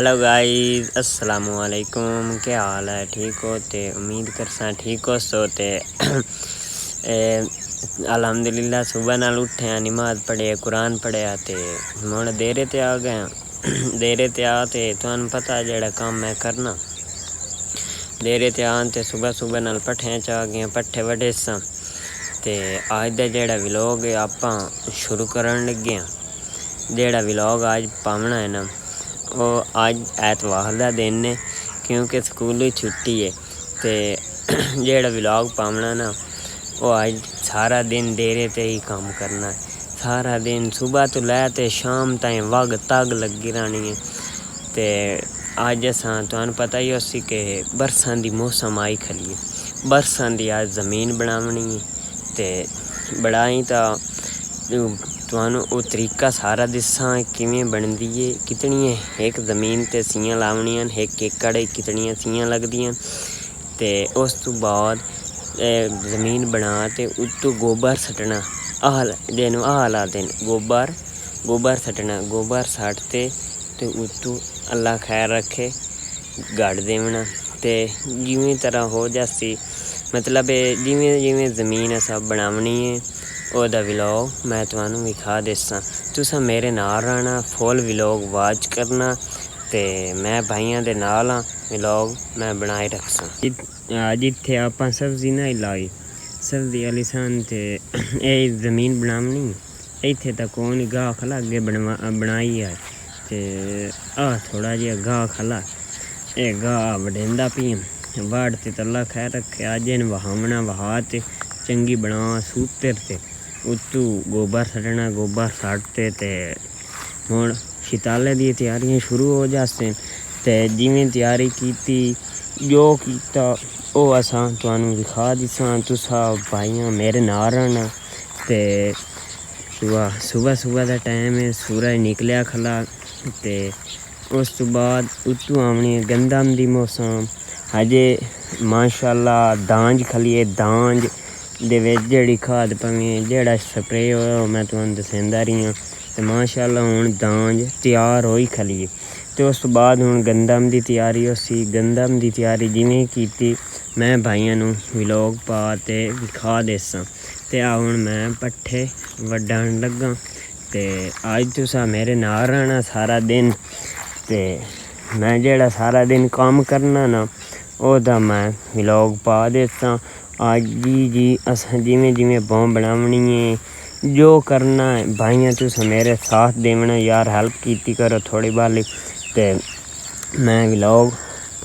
Hello guys, अस्सलामु अलैकुम। क्या हाल है? ठीक हो? ते उम्मीद करसा ठीक हो। सो ते अल्हम्दुलिल्लाह सुबह नाल उठे हैं, नमाज पढ़े, कुरान पढ़िया ते हुण देरे ते आ गए। देरे ते आ ते तुहानू पता जेड़ा काम मैं करना देरे ते आन ते सुबह सुबह नाल पट्ठे च आ गए। पट्ठे वड्डे सां ते अज दा जेड़ा व्लॉग है आपां शुरू करन लगे हां। जेड़ा व्लॉग अज पावना है ना, वो अज ऐतवार का दिन है क्योंकि स्कूल छुट्टी है। तो जेड़ा व्लॉग पावना ना, वो अज सारा दिन डेरे ते ही काम करना है। सारा दिन सुबह तो लै शाम ताईं वग तग लगी रहनी है। तो अज असां तुहानू पता ही उसी कि बरसां दी मौसम आई खली है। बरसां दी अज जमीन बनावनी है ते बनाई तां तुहानू वो तरीका सारा दिसां किवें बनदी है, कितनी एक जमीन ते सियां लावनियां, एक एकड़ कितनियां सियां लगदियां। ते उस तो बाद जमीन बना ते उत्तों गोबर सट्टना। हल जिन्नू हल आखदे न, गोबर सट्टना। गोबर सट्टते ते उत्तों अल्लाह खैर रखे गड़ देवना। ते जिवें तरह हो जासी, मतलब जिवें जिवें जमीन असां बनावनी है ओहदा व्लॉग मैं तुहानू विखा देसां। तुसां मेरे नाल रहना, फुल व्लॉग वाच करना ते मैं भाइयां दे नाल हाँ। व्लॉग मैं बनाए रखसां। जिथे आपां सब्जी नहीं लाई, सब्जी आली सन ते जमीन बनावनी। इत्थे तक कौन गाह खला अगे बनाई है ते थोड़ा जिहा गाह खला, गाह वडेंदा पी वाड़ ते अल्लाह खैर रखे। अज इन वहावना, वहा ते चंगी बना सूतर ते उत्तू गोबर सट्टना। गोबर सट्टते ते हुण शिताले दी तैयारियां शुरू हो जासे। ते जिवें तैयारी कीती, जो कीता ओह असां तुहानू विखा दिसां। तुसां भाइयां मेरे नाल रहना। ते सुबह सुबह दा टाइम है, सूरज निकलिया खला। ते उस तो बाद उत्तू आवनी गंदम दी मौसम। हजे माशाअल्लाह दांज खली है। दांज दे विच जेह्ड़ी खाद पवें, जेह्ड़ा स्प्रे होया मैं तुहानू दस्सदा रही हां। ते माशाअल्लाह हुण दांज तैयार होई खली है। ते उस तो बाद हुण गंदम दी तैयारी होसी। गंदम दी तैयारी जिवें कीती मैं भाइयां नू व्लॉग पा ते विखा देसां। ते हुण मैं पट्ठे वड्डण लगा। ते अज तुसां मेरे नाल रहना सारा दिन। ते मैं जेह्ड़ा सारा दिन कम्म करना ना, ओहदा मैं व्लॉग पा देसां। अज जी असां जिवें जिवें बॉम्ब बनावनी है, जो करना है भाइयां तुसां मेरे साथ देवना यार, हेल्प कीती करो थोड़ी बाली। ते मैं व्लॉग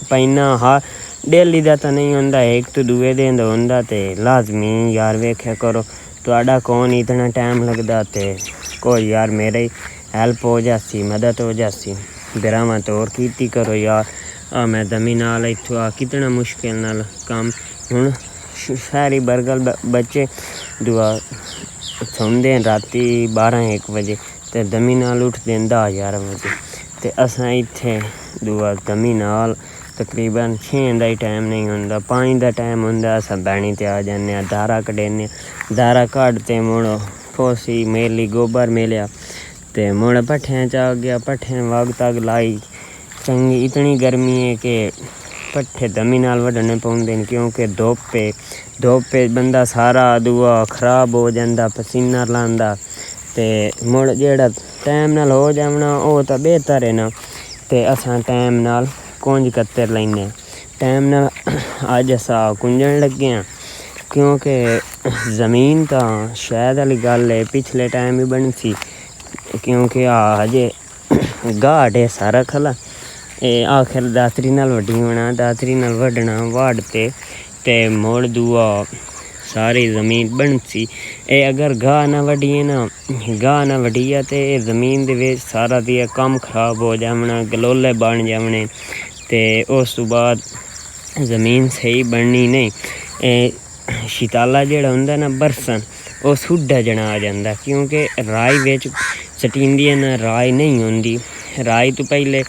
पाइना हाँ, डेली दा तो नहीं होंदा, एक तो दूए दिन होंदा। ते लाजमी यार वेख्या करो तुहाडा कौन इतना टाइम लगदा। ते कोई यार मेरी हेल्प हो जासी, मदद हो जासी। बिरावां तौर कीती करो यार। मैं दमी नाल इत्थों कितना मुश्किल नाल कम्म। हुण शहरी बरगल बच्चे दुआ सौंदे राती 12-1 बजे ते दमी नाल उठदे 10-11 बजे। ते असां इत्थे दुआ दमी नाल तकरीबन 6 दा ही टाइम नहीं होंदा, 5 दा टाइम होंदा। असां बैणी ते आ जाने, दारा कड्ढने। दारा कड्ढते मुड़ फोसी मेली गोबर मेलिया ते मुड़ पट्ठें च आ गया। पट्ठें वग तग लाई। चंगी इतनी गर्मी है कि पट्ठे दमी नाल वड्ढने पौंदे न, क्योंकि धुप्प बंदा सारा दुआ खराब हो जांदा, पसीना लांदा। ते मुड़ जेह्ड़ा टैम नाल हो जावना ओह तां बेहतर है ना। ते असां टैम नाल कुंज कत्तर लैने। टैम नाल अज असां कुंजण लगे आं, क्योंकि जमीन तां शायद आली गल है पिछले टाइम ही बनी सी। क्योंकि हजे गाह ढेसा रखला आखिर दातरी नाल वड्डी होना। दातरी नाल वड्डना वाड़ते ते मुड़ दुआ सारी जमीन बनसी। अगर गाह ना वड्डिए ना, गाह ना वड्डिया ते जमीन दे विच सारा दिया कम्म खराब हो जावना, गलोले बन जावने। ते उस तो बाद जमीन सही बननी नहीं। शिताला जेह्ड़ा होंदा ना, बरसन ओह सुड्डा जना आ जांदा, क्योंकि राई बिच सटींदी है ना, राई नहीं होंदी। राई तो पहले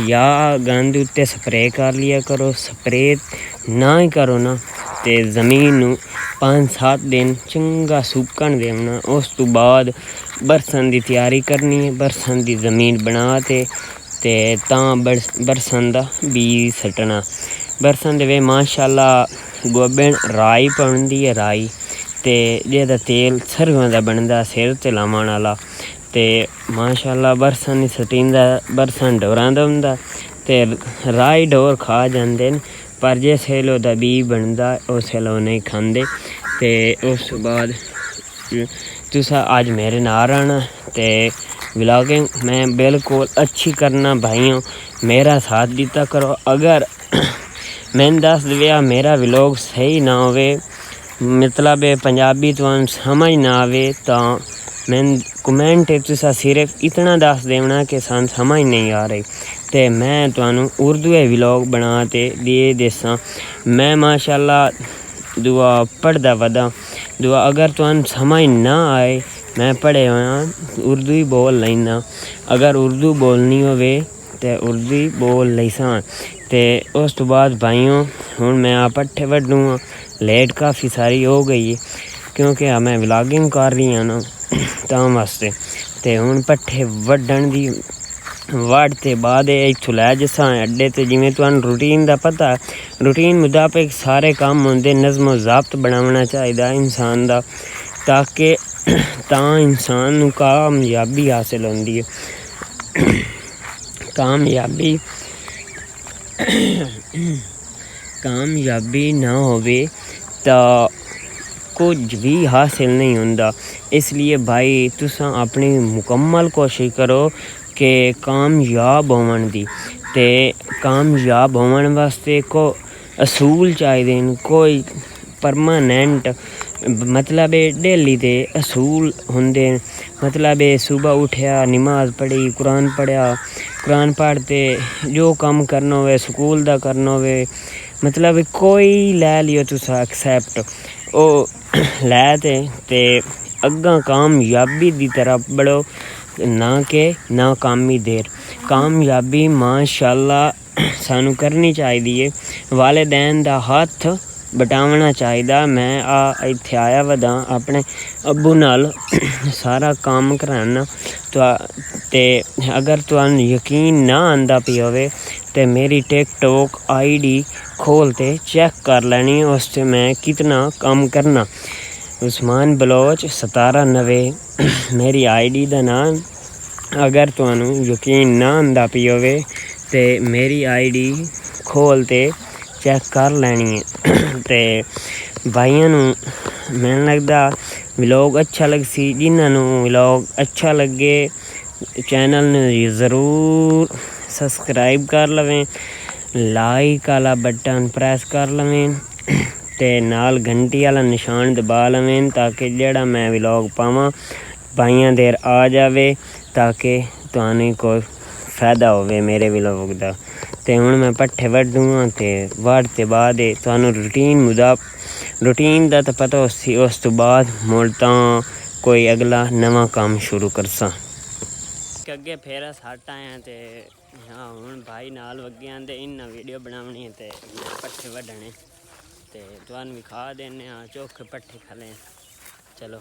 या गंद उत्ते स्प्रे कर लिया करो। स्प्रे ना ही करो ना ते जमीन नू 5-7 दिन चंगा सुक्कन देवना। उस तो बाद बरसन दी तैयारी करनी है। बरसन दी जमीन बना ते ते तां बरसन दा बीज सट्टना। बरसन दे वे माशाअल्लाह गोबेन राई पौंदी है, राई ते जेह्दा तेल सरगों दा बनदा सिर ते लावन आह्ला। ते माशाअल्लाह बरसन नी सटींदा, बरसन डोरां दा होंदा ते राई डोर खा जांदे न, पर जिस वेल्ले ओह्दा बीऽ बनदा उस वेल्ले ओह् नहीं खांदे। ते उस बाद तुसा अज मेरे नाल रहना ते व्लॉगिंग मैं बिल्कुल अच्छी करना भाइयों, मेरा साथ दिता करो। अगर मैंने दस दिया मेरा व्लॉग सही ना होवे, मतलब पंजाबी तुहानू समझ ना आवे, तो मैं कमेंट तुसा सिर्फ इतना दस देना कि सान समझ नहीं आ रही, ते मैं तुहानू उर्दू व्लॉग बना ते दे देसां। मैं माशाअल्लाह दुआ पढ़दा वदा, दुआ अगर तुहानू समझ ना आए, मैं पढ़े होया उर्दू ही बोल लैना। अगर उर्दू बोलनी होवे ते उर्दू ही बोल लैसां। ते उस तो बाद भाइयों हुण मैं आ पट्ठे वड्डूँ, लेट काफ़ी सारी हो गई है क्योंकि मैं व्लॉगिंग कर रही हाँ ना तां वास्ते। ते हुण पट्ठे वड्डण दी वड़ ते बाद इत्थों लै जसां अड्डे ते। जिवें तुहानू रूटीन दा पता, रूटीन मुताबिक सारे कम्म होंदे, नज़्म व ज़ब्त बनाना चाहिदा इंसान दा, ताकि तां इंसान नू कामयाबी हासिल होंदी है। कामयाबी ना होवे तो कुछ भी हासिल नहीं होंदा। इसलिए भाई तुसां अपनी मुकम्मल कोशिश करो कि कामयाब होवन दी। ते कामयाब होवन वास्ते को असूल चाहिए न, कोई परमानेंट मतलब डेली दे असूल होंदे। मतलब सुबह उठया, नमाज पढ़ी, कुरान पढ़िया, कुरान पढ़ते जो कम करना होवे स्कूल दा करना होवे, मतलब कोई लै लियो तुसा एक्सैप्ट ओह लै ते अग्गां कामयाबी दी तरफ बढ़ो, ना कि नाकामी देर। कामयाबी माशाअल्लाह सानू करनी चाहिदी है, वालिदैन दा हत्थ बटावना चाहिदा। मैं इत्थे आया वदा अपने अब्बू नाल सारा काम कराना ते अगर तुहानू यकीन ना आंदा पी होवे ते मेरी टिकटॉक आईडी खोल ते चेक कर लैनी, उस ते मैं कितना कम करना। उस्मान बलोच 1790 मेरी आईडी दा नाम। अगर तुहानू यकीन ना आंदा पी होवे ते मेरी आईडी खोल ते चेक कर लैनी है। ते भाइयों नू मैनू लगदा व्लॉग अच्छा लगसी। जिन्हां नू व्लॉग अच्छा लगे चैनल नू ज़रूर सब्सक्राइब कर लवें, लाइक आला बटन प्रेस कर लवें ते नाल घंटी आला निशान दबा लवें, ताकि जेड़ा मैं व्लॉग पावां भाइयां देर आ जावे, ताकि तुहानू कोई फ़ायदा होवे मेरे व्लॉग दा। ते हुण मैं पट्ठे वड्डूँ ते वड़ ते बाद तुहानू रूटीन दा तो पता उसी, उस तो बाद मुड़ तां कोई अगला नवां काम शुरू करसां। अगे फिर सट आया ते हाँ हुण भाई नाल वगे आंदे इन्ना वीडियो बनावनी है ते पट्ठे वड्डने ते तुहानू भी खा देने चोखे पट्ठे खले। चलो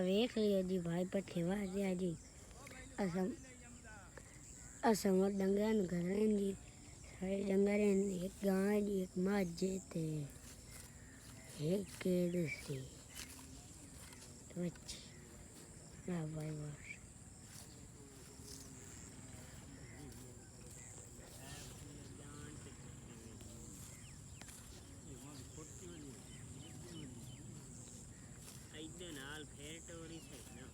वेख लियो जी भाई पट्ठे वादे जी। असम डंगर घर जी, सारे डंगर एक गां जी, एक मझ ते एक दसी बच्ची भाई बस। नाल फेर टोरी से ना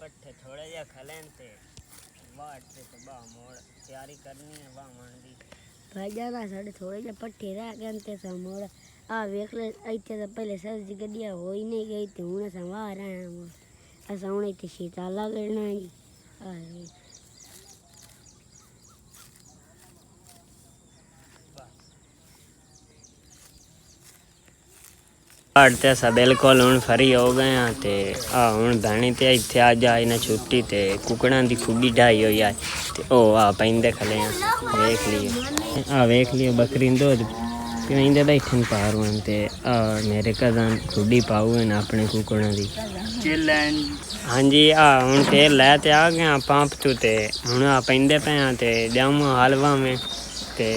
पट्ठे थोड़े जे खलें ते वाट ते बाह मोड़ तैयारी करनी है वाह मन दी। भाई ज़्यादा साढ़े थोड़े जे पट्ठे रह गए ते मोड़ वेख ले इतने तो पहले सब्जी गड्डिया हो ही नहीं गई, तो हूँ अस वाह रहे हैं। अस हूँ इतने शीताला करना जी, अरे ते अस बिल्कुल हूँ फ्री हो गए हाँ ते हूँ भैनी ते इत्थे अज आई ना छुट्टी ते कुकड़ां दी खुड्डी ढाई होई आई ते ओह पैंदे खले वेख लियो वेख लियो बकरी दुद्ध पींदे बैठे न पार ते मेरे कज़न खुड्डी पाऊ न अपने कुकड़ां दी हाँ जी हूँ तेल लै ते आ गया पंप तू ते हूँ पैंदे पे ते जाऊँ हलवा में ते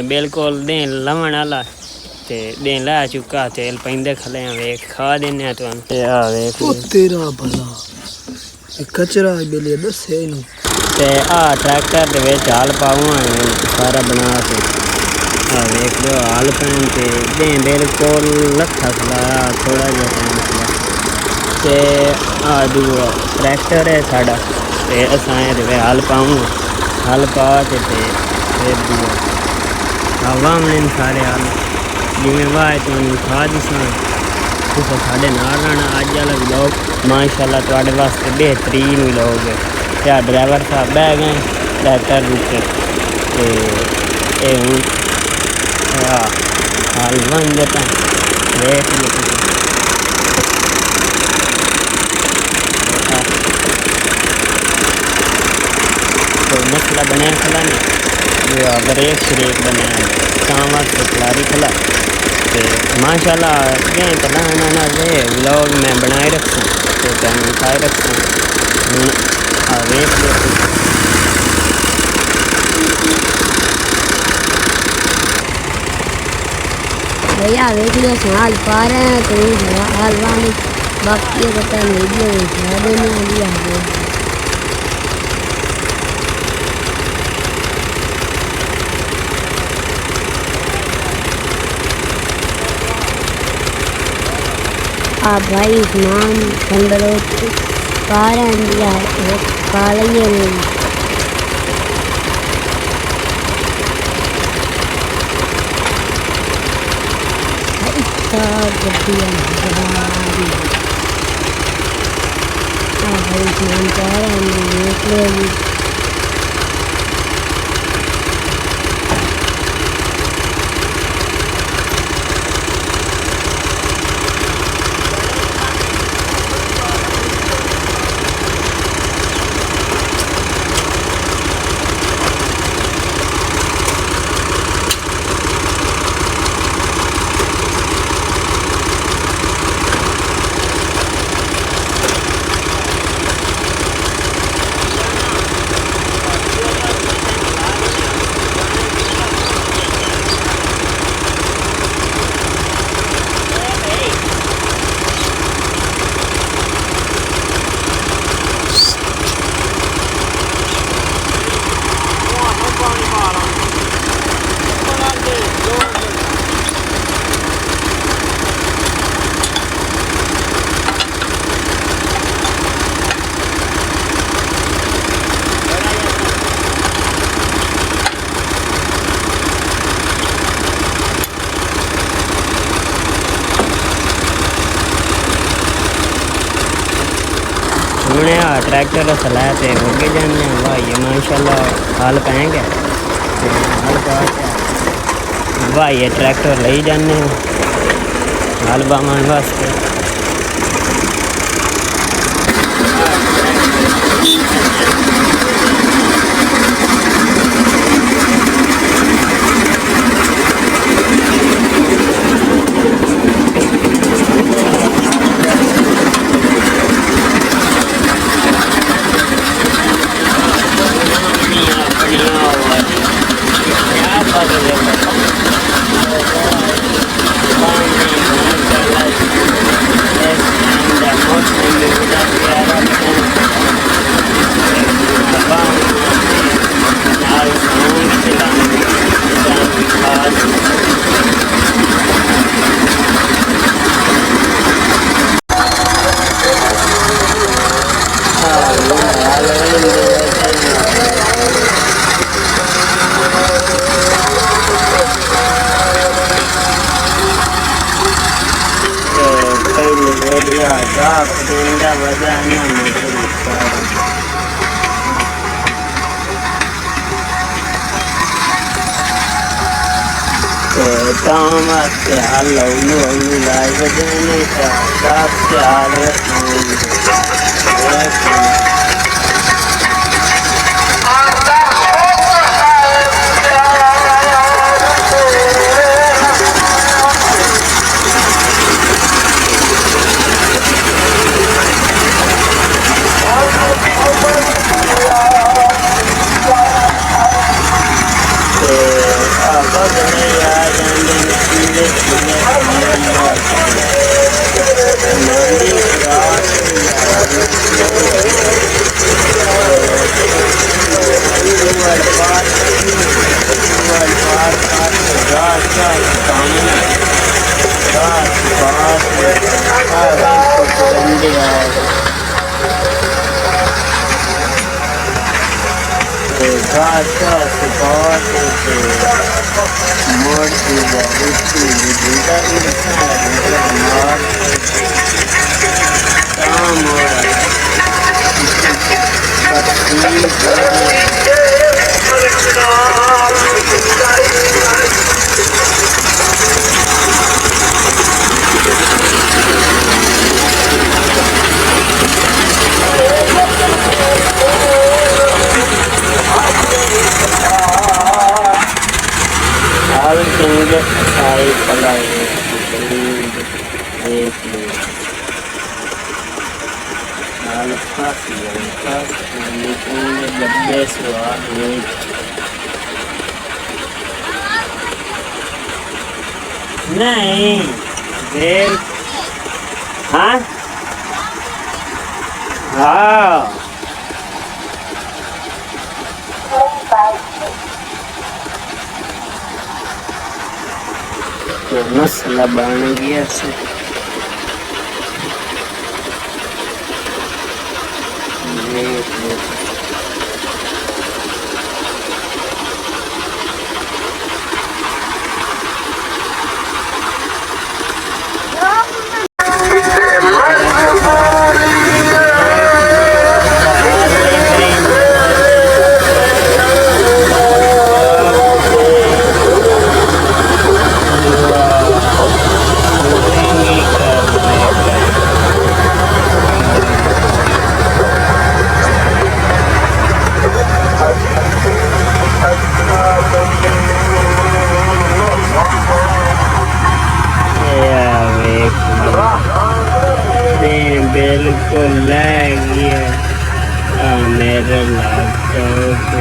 बिल्कुल देन लवण आला ते देन लै चुका तेल पैंदे खले वेख खा देने तुहानू ते वेख तेरा भला कचरा बेले दसे नु ते ट्रैक्टर दे विच हल पाऊँ सारा बना के वेख लो हल पैन ते दें बिल्कुल लट्ठा खला थोड़ा जिहा टाइम खला ते दूआ ट्रैक्टर है साडा ते असां एह्दे हल पाऊँ हल पा के ते फिर दूआ वाहने सारे हल जिमें वाह तुहानू खा दसां तुस साढ़े नाल रहना अज वाला व्लॉग माशाअल्लाह तुहाडे वास्ते बेहतरीन व्लॉग है क्या ड्राइवर साहब बह गए ट्रैक्टर उत्ते ते एह् हूँ हल बनदे पे वेख लो कोई मसला बनया खला नहीं ब्रेक श्रेक बनाया तां वास्ते खलारी खला ते माशाअल्लाह गए पता ना वे व्लॉग मैं बनाए रखूँ तो तुहानू दिखाए रखूँ हूँ वेख लो भैया वेख लियो हाल पा रहे हैं तो हाल वाली बाकी पता वीडियो दिखा देने वाली है भाई मान पंद्रह बारह इंडिया काले भाई हूँ ट्रैक्टर चलाया तो अगे जाने भाई माशाअल्लाह हल पाएंगे हल पा भाई ट्रैक्टर ले जाने हल बावन वास्ते Thomas hello no live again नहीं देर हाँ हाँ तो मसला बन गया से बिल्कुल लग गया मेरा लैपटॉप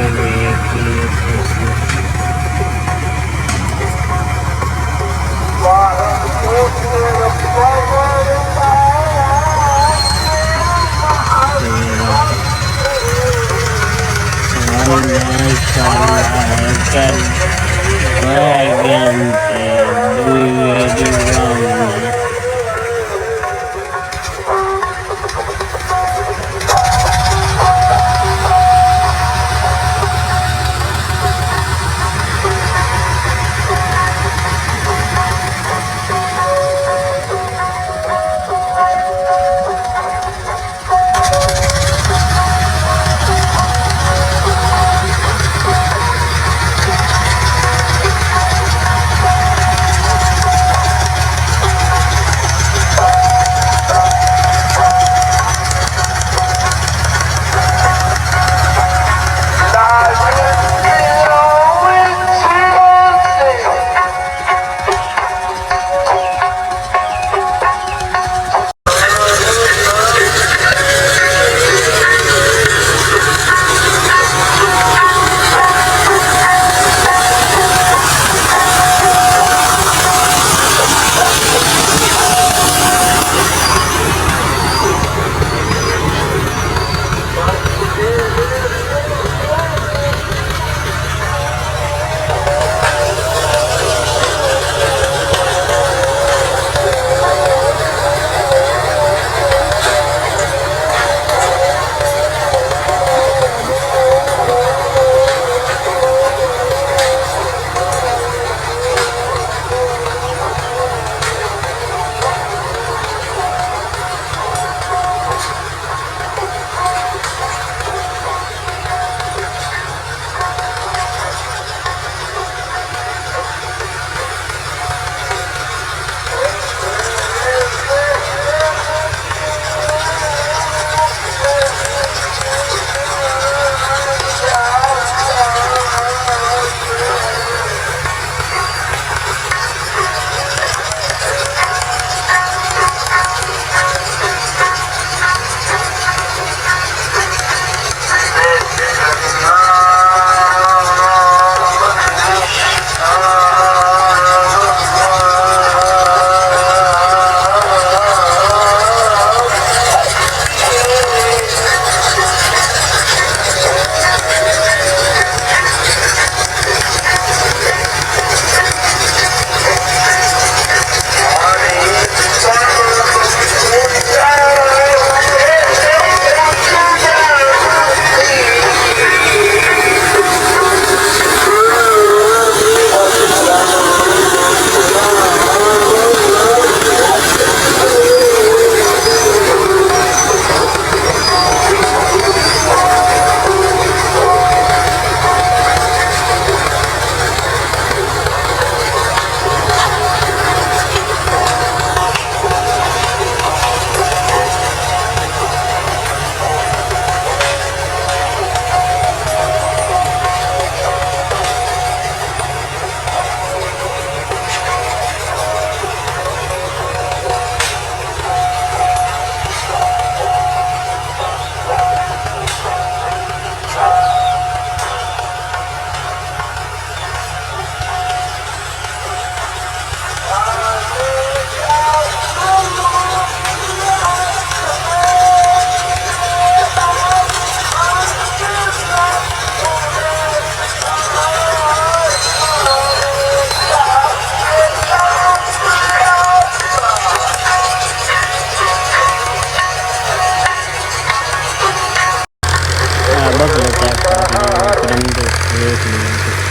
थोड़ा चेक कर लिया परिंदे देख लिए।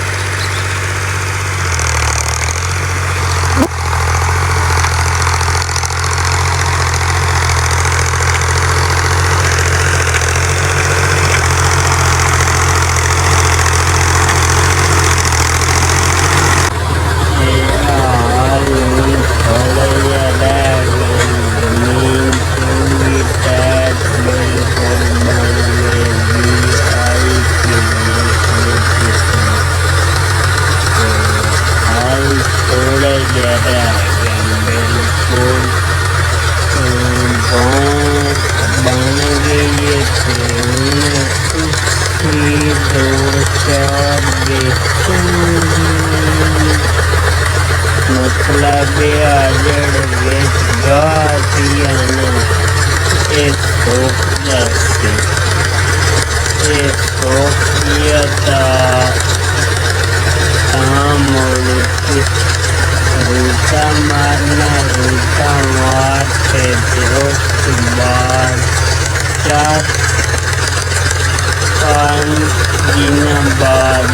मतलब आजड़ विच गातियां इस सोफियता रूटा मारना रूटा मारते दोस्त बाद 4-5 दिन बाद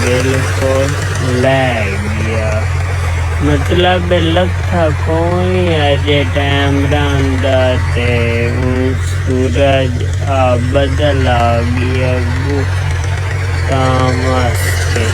बिल्कुल लै गया मतलब लखा कोई अजे टाइम रहा ते सूरज बदल आ गया वास्ते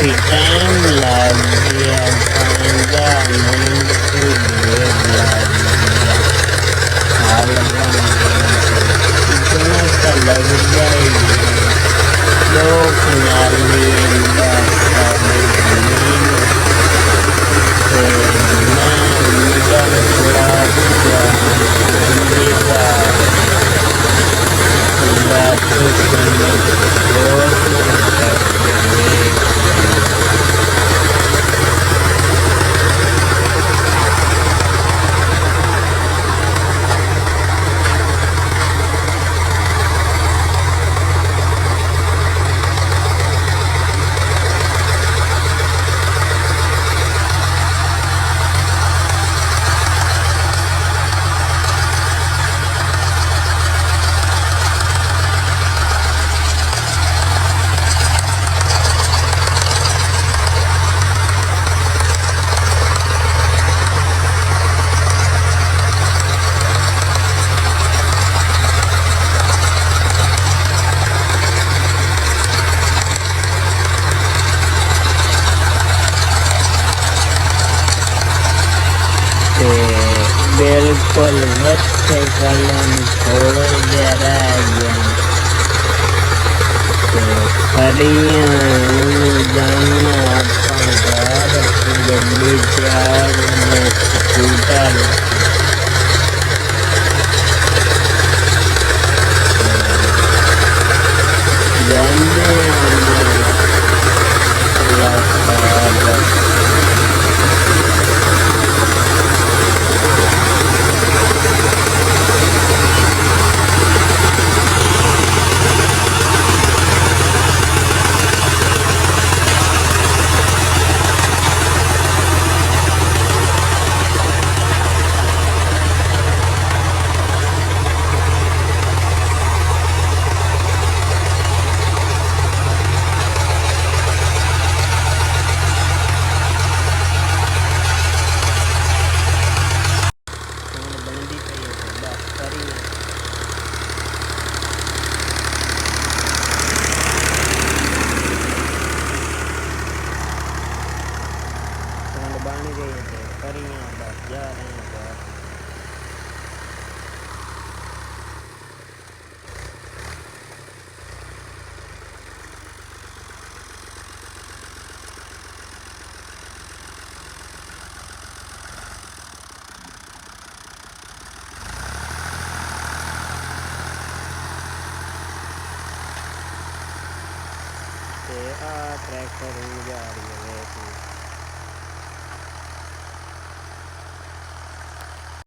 काफी टाइम लग गया, 5 मिनट की देर लग गया। हाल बन गया इतना तो लग जाएगी। लोग नाली सारी जमीन से मैं निगम छुड़ा दिया। अंदीदा खुदा तुझने रोशन कर देवे। ते बिल्कुल बच्चे कलम थोड़े जरा ते परियां जाना अपन घर गड्डी तैयार ने स्कूटर जाने बनती पई है बस परियां बन गई थे परियां बस जा रहे हैं घर। ते आ ट्रैक्टर जा रही है।